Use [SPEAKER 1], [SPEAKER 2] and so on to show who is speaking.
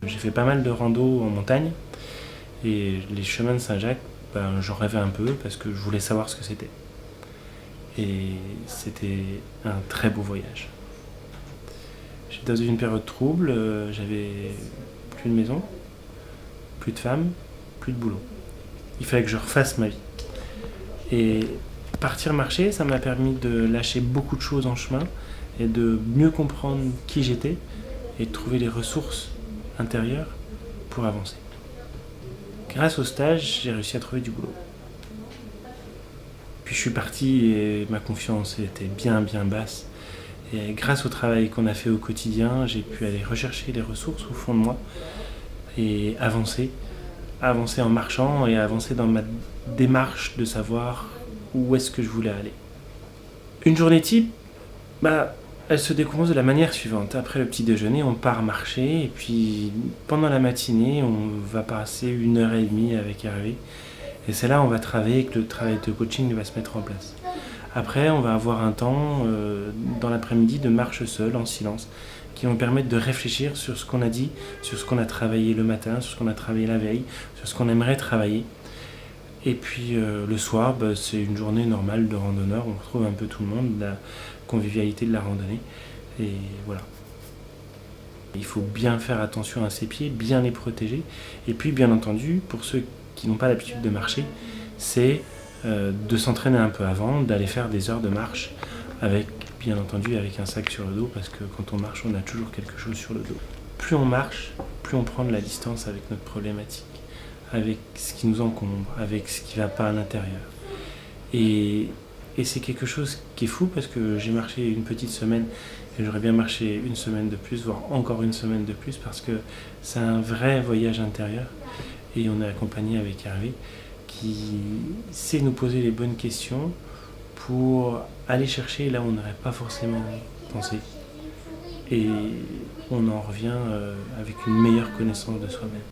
[SPEAKER 1] J'ai fait pas mal de rando en montagne et les chemins de Saint-Jacques, j'en rêvais un peu parce que je voulais savoir ce que c'était. Et c'était un très beau voyage. J'étais dans une période trouble, j'avais plus de maison, plus de femme, plus de boulot. Il fallait que je refasse ma vie. Et partir marcher, ça m'a permis de lâcher beaucoup de choses en chemin et de mieux comprendre qui j'étais et de trouver les ressources intérieures pour avancer. Grâce au stage, j'ai réussi à trouver du boulot. Puis je suis parti et ma confiance était bien basse. Et grâce au travail qu'on a fait au quotidien, j'ai pu aller rechercher les ressources au fond de moi et avancer en marchant et avancer dans ma démarche de savoir où est-ce que je voulais aller. Une journée type, elle se décompose de la manière suivante. Après le petit déjeuner, on part marcher et puis pendant la matinée, on va passer 1 heure et demie avec Hervé. Et c'est là où on va travailler que le travail de coaching va se mettre en place. Après, on va avoir un temps dans l'après-midi de marche seule, en silence, qui va nous permettre de réfléchir sur ce qu'on a dit, sur ce qu'on a travaillé le matin, sur ce qu'on a travaillé la veille, sur ce qu'on aimerait travailler. Et puis le soir, c'est une journée normale de randonneur. On retrouve un peu tout le monde, la convivialité de la randonnée. Et voilà. Il faut bien faire attention à ses pieds, bien les protéger. Et puis, bien entendu, pour ceux qui n'ont pas l'habitude de marcher, c'est de s'entraîner un peu avant, d'aller faire des heures de marche avec, bien entendu, avec un sac sur le dos, parce que quand on marche, on a toujours quelque chose sur le dos. Plus on marche, plus on prend de la distance avec notre problématique, avec ce qui nous encombre, avec ce qui ne va pas à l'intérieur. Et c'est quelque chose qui est fou parce que j'ai marché une petite semaine et j'aurais bien marché une semaine de plus, voire encore une semaine de plus, parce que c'est un vrai voyage intérieur. Et on est accompagné avec Hervé qui sait nous poser les bonnes questions pour aller chercher là où on n'aurait pas forcément pensé. Et on en revient avec une meilleure connaissance de soi-même.